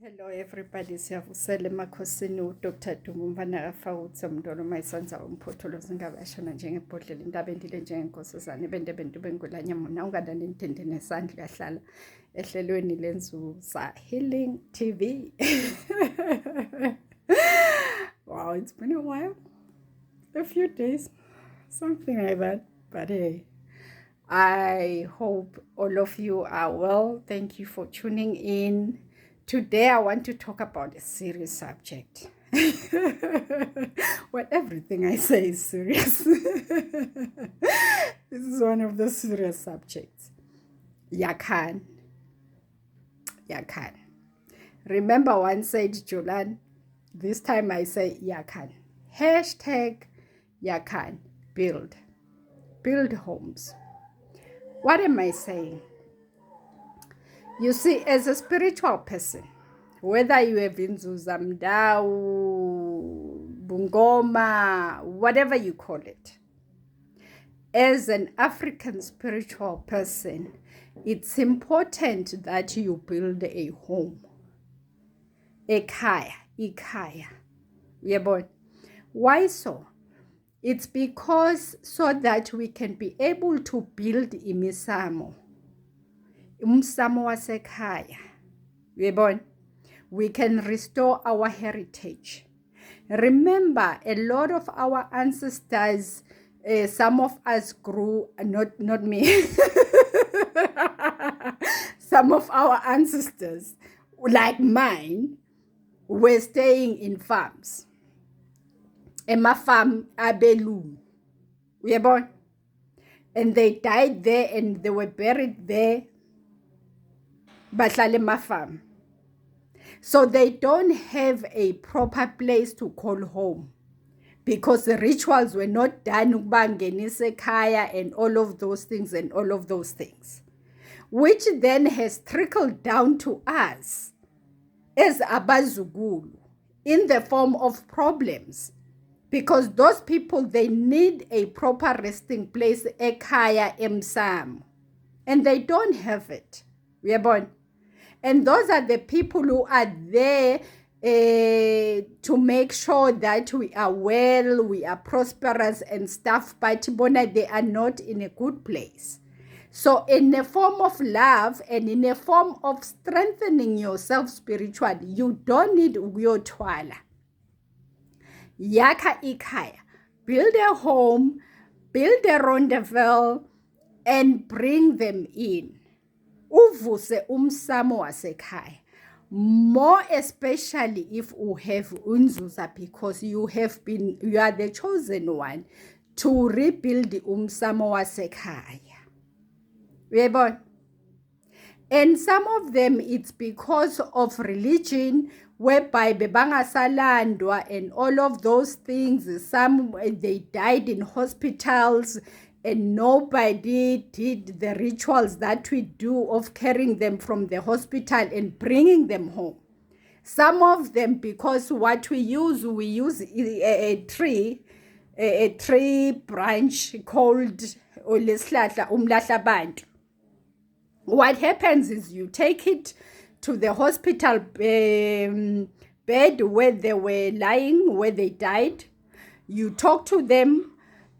Hello everybody, siyavusela emakhosini uDr. Dumumvana Afawutse umntwana mayisanza umphotholo zingabashona njengebhodlela intaba endile njengenkosazane bende bentu bengulanyamuna ungadani intende nesandla yahlala ehlelweni lenzuza Healing TV. Wow, it's been a while, a few days, something like that, but hey, I hope all of you are well. Thank you for tuning in. Today, I want to talk about a serious subject. Well, everything I say is serious. This is one of the serious subjects. Yakan. Yakan. Remember one said Jolan. This time I say Yakan. Hashtag Yakan. Build. Build homes. What am I saying? You see, as a spiritual person, whether you have Inzuza, Bungoma, whatever you call it, as an African spiritual person, it's important that you build a home. Ikaya. Why so? It's because so that we can be able to build imisamo. Umsamo wasekhaya. We can restore our heritage. Remember, a lot of our ancestors, some of us grew, not me, some of our ancestors, like mine, were staying in farms. Ema farm abelu. And they died there and they were buried there. Farm. So they don't have a proper place to call home because the rituals were not done and all of those things, which then has trickled down to us as abazugulu in the form of problems, because those people, they need a proper resting place, ekhaya emsam, and they don't have it. And those are the people who are there to make sure that we are well, we are prosperous and stuff, but they are not in a good place. So in a form of love and in a form of strengthening yourself spiritually, you don't need uyotwala. Yaka ikaya. Build a home, build a rendezvous, and bring them in. Uvuse umsamo wasekhaya, more especially if you have Inzuza, because you are the chosen one to rebuild umsamo wasekhaya. And some of them, it's because of religion, whereby bebangasalandwa and all of those things. Some, they died in hospitals, and nobody did the rituals that we do of carrying them from the hospital and bringing them home. Some of them, because what we use a tree branch called umlahlabantu. What happens is you take it to the hospital bed where they were lying, where they died. You talk to them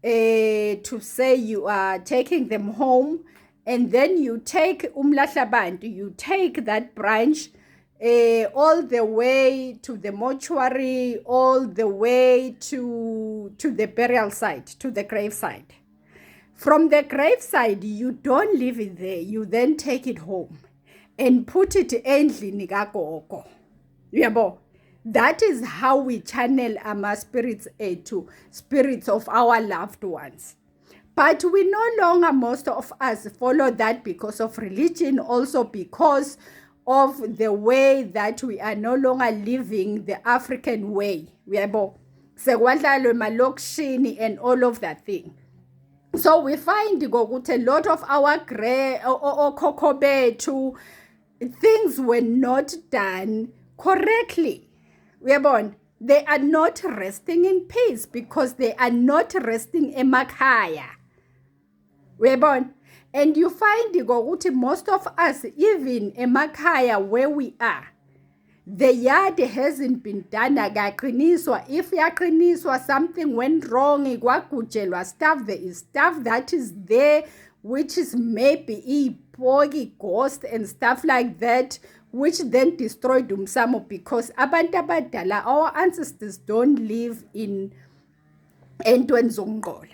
to say you are taking them home, and then you take umlahlabantu, you take that branch all the way to the mortuary, all the way to the burial site, to the grave site. From the graveside, you don't leave it there. You then take it home and put it endlini kagogo. That is how we channel our spirits to spirits of our loved ones. But we no longer, most of us, follow that because of religion, also because of the way that we are no longer living the African way. And all of that thing. So we find a lot of our things were not done correctly. They are not resting in peace because they are not resting in emakhaya. And you find most of us, even emakhaya where we are, The yard hasn't been done. If something went wrong, stuff, there is stuff that is there, which is maybe a ghost and stuff like that, which then destroyed umsamo, because abantu abadala, our ancestors, don't live in entweni zomqola.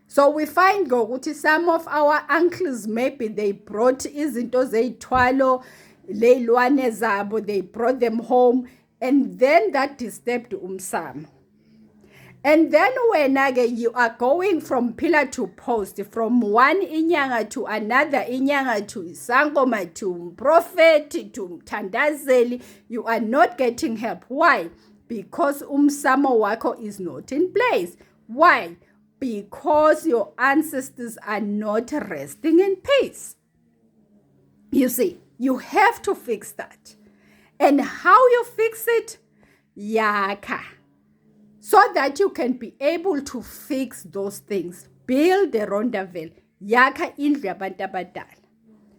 So we find ukuthi some of our uncles, maybe they brought izinto zeyithwalo leyilwane zabo, they brought them home, and then that disturbed umsamo. And then when you are going from pillar to post, from one inyanga to another inyanga, to isangoma, to prophet, to mthandazeli, you are not getting help. Why? Because umsamo wako is not in place. Why? Because your ancestors are not resting in peace. You see, you have to fix that. And how you fix it? Yaka. So that you can be able to fix those things. Build a rondavel. Yaka indlu yabantu abadala.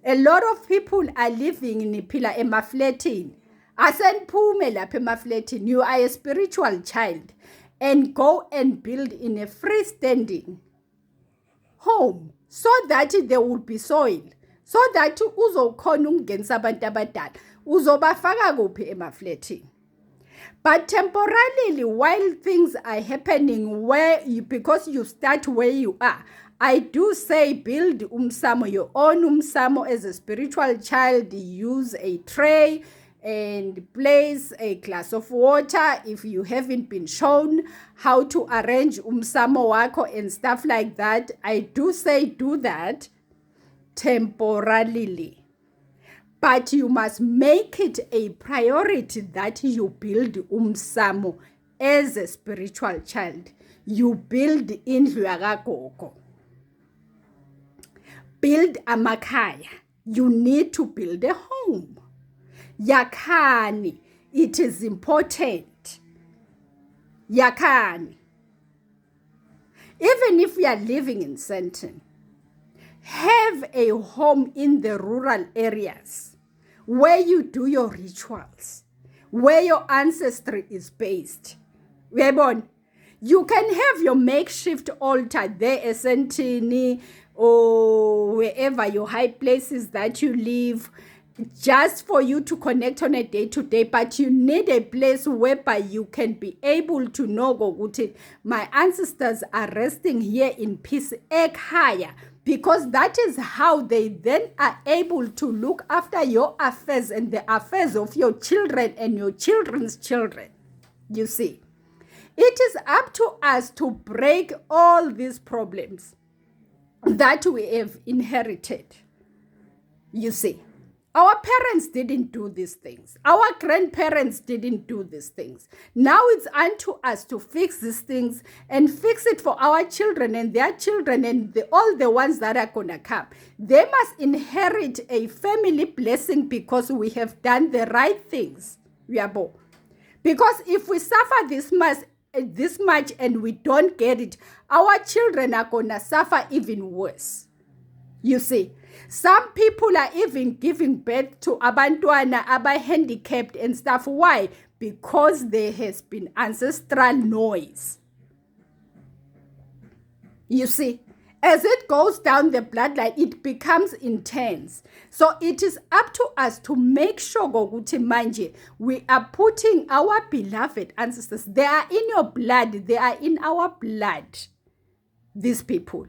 A lot of people are living in iphila emafletini. Aseniphume lapha emafletini. You are a spiritual child. And go and build in a freestanding home, so that there will be soil, so that uzokhona ukungenisa abantu abadala. Uzobafaka kuphi emafletini? But temporarily, while things are happening because you start where you are, I do say build umsamo, your own umsamo. As a spiritual child, use a tray and place a glass of water if you haven't been shown how to arrange umsamo wako and stuff like that. I do say do that temporarily. But you must make it a priority that you build umsamo as a spiritual child. You build indlu yakagogo. Build amakaya. You need to build a home. Yakhani, it is important. Yakhani. Even if you are living in Sandton, have a home in the rural areas where you do your rituals, where your ancestry is based. You can have your makeshift altar there, Esentini, or wherever your high places that you live, just for you to connect on a day-to-day, but you need a place whereby you can be able to know, my ancestors are resting here in peace, ekhaya, because that is how they then are able to look after your affairs and the affairs of your children and your children's children. You see, it is up to us to break all these problems that we have inherited. You see, our parents didn't do these things. Our grandparents didn't do these things. Now it's unto us to fix these things and fix it for our children and their children and all the ones that are going to come. They must inherit a family blessing because we have done the right things. Because if we suffer this much and we don't get it, our children are going to suffer even worse. You see, some people are even giving birth to abantwana handicapped and stuff. Why? Because there has been ancestral noise. You see, as it goes down the bloodline, it becomes intense. So it is up to us to make sure we are putting our beloved ancestors. They are in your blood. They are in our blood. These people.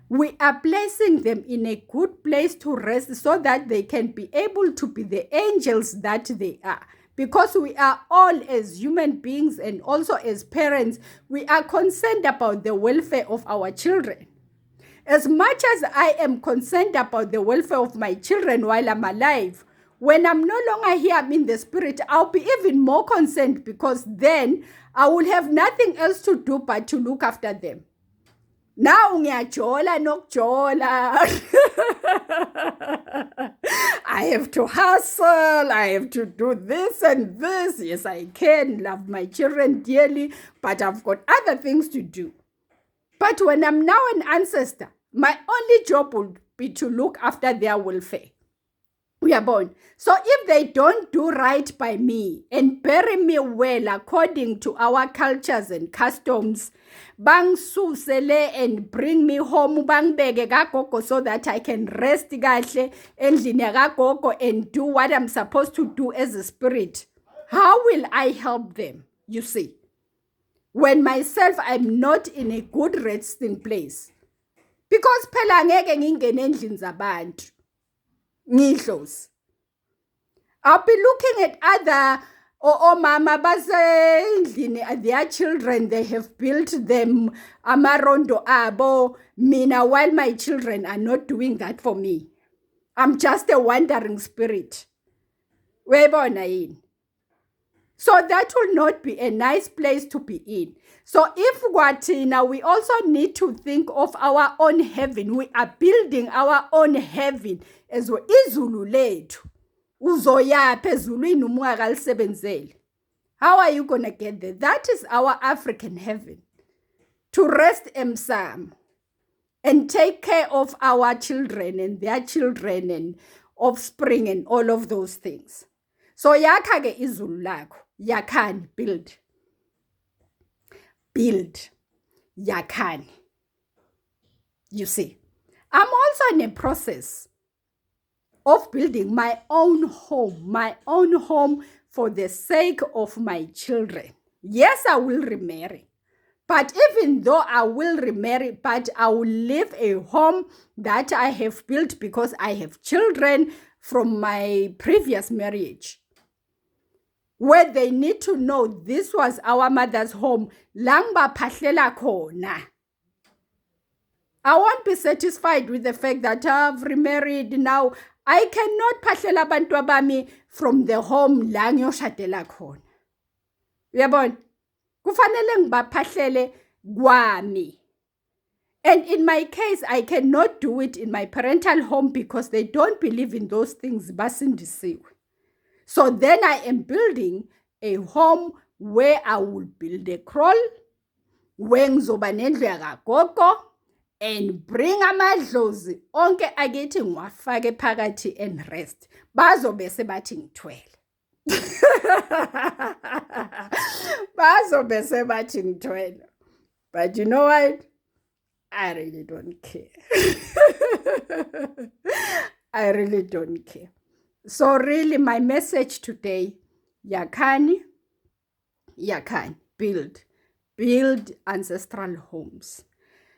We are placing them in a good place to rest so that they can be able to be the angels that they are. Because we are all, as human beings and also as parents, we are concerned about the welfare of our children. As much as I am concerned about the welfare of my children while I'm alive, when I'm no longer here, I'm in the spirit, I'll be even more concerned, because then I will have nothing else to do but to look after them. Now ngiyajola nokujola. I have to hustle. I have to do this and this. Yes, I can love my children dearly, but I've got other things to do. But when I'm now an ancestor, my only job will be to look after their welfare. Uyabona? So if they don't do right by me and bury me well according to our cultures and customs, bangisusele and bring me home, bangibeke kagogo so that I can rest kahle endlini kagogo and do what I'm supposed to do as a spirit, how will I help them? You see, when myself I'm not in a good resting place, because phela ngeke ngingene endlini zabantu ngidlozi. I'll be looking at other mama basendlini, their children, they have built them amarondo abo, mina, while my children are not doing that for me. I'm just a wandering spirit. Uyayibona yini? So that will not be a nice place to be in. So if kwathina, we also need to think of our own heaven. We are building our own heaven as well. Izulu lethu uzoyapha ezulwini ungakalisebenzeli. How are you going to get there? That is our African heaven. To rest emsam and take care of our children and their children and offspring and all of those things. So yakha ke izulu lakho, yakhani, build. Build, yakhani. You see, I'm also in a process of building my own home for the sake of my children. Yes, I will remarry. But even though I will remarry, but I will live a home that I have built because I have children from my previous marriage, where they need to know this was our mother's home. Langba phahlela khona. I won't be satisfied with the fact that I've remarried now. I cannot phahlela abantu bami from the home la ngiyoshadela khona. Uyabona? Kufanele ngibaphahlele kwami. And in my case, I cannot do it in my parental home because they don't believe in those things. Basindisiwe. So then I am building a home where I will build a kraal, where ngizoba nendlu yakagogo, and bring amadlozi onke akithi ngiwafake phakathi and rest. Bazobe sebathi ngithwele. Bazobe sebathi ngithwele. But you know what? I really don't care. I really don't care. So really my message today, yakhani, build ancestral homes.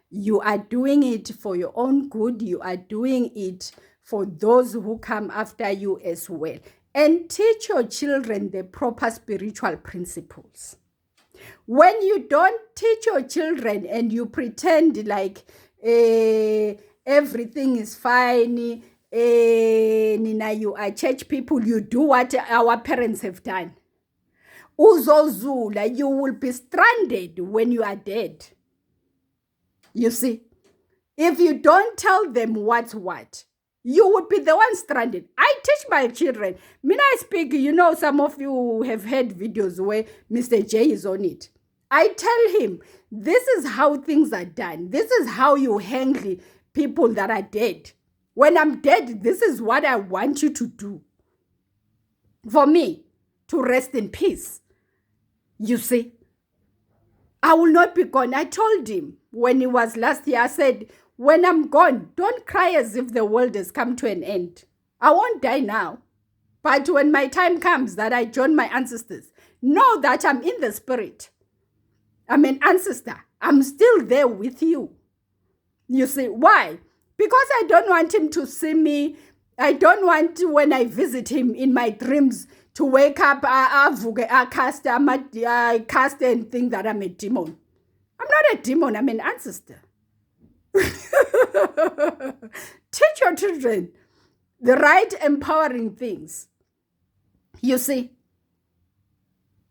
You are doing it for your own good. You are doing it for those who come after you as well. And teach your children the proper spiritual principles. When you don't teach your children and you pretend like everything is fine, Nina, you are church people, you do what our parents have done. Uzozula, you will be stranded when you are dead. You see, if you don't tell them what's what, you would be the one stranded. I teach my children. I speak, some of you have heard videos where Mr. J is on it. I tell him, this is how things are done. This is how you handle people that are dead. When I'm dead, this is what I want you to do. For me, to rest in peace. You see, I will not be gone. I told him when he was last year, I said, when I'm gone, don't cry as if the world has come to an end. I won't die now. But when my time comes that I join my ancestors, know that I'm in the spirit. I'm an ancestor. I'm still there with you. You see, why? Because I don't want him to see me. I don't want to, when I visit him in my dreams, to wake up, I cast and think that I'm a demon. I'm not a demon, I'm an ancestor. Teach your children the right empowering things. You see,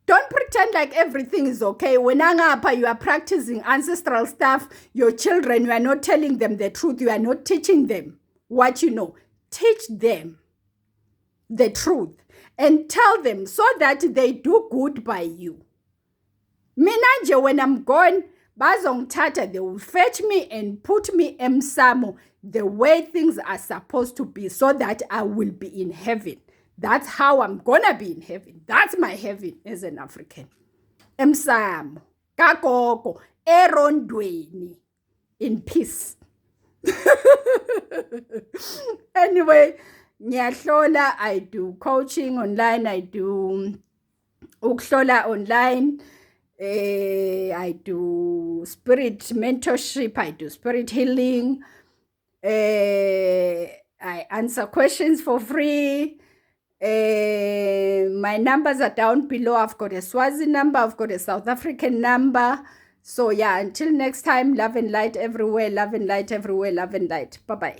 don't pretend like everything is okay. When you are practicing ancestral stuff, your children, you are not telling them the truth. You are not teaching them what you know. Teach them the truth and tell them so that they do good by you. Mina nje, when I'm gone, Bazongithatha, they will fetch me and put me emsamo the way things are supposed to be so that I will be in heaven. That's how I'm gonna be in heaven. That's my heaven as an African. Emsamo, kagogo, erondweni, in peace. Anyway, ngiyahlola, I do coaching online, I do ukuhlola online, I do spirit mentorship, I do spirit healing, I answer questions for free. My numbers are down below. I've got a Swazi number, I've got a South African number. So yeah, until next time, love and light everywhere, love and light everywhere, love and light. Bye-bye.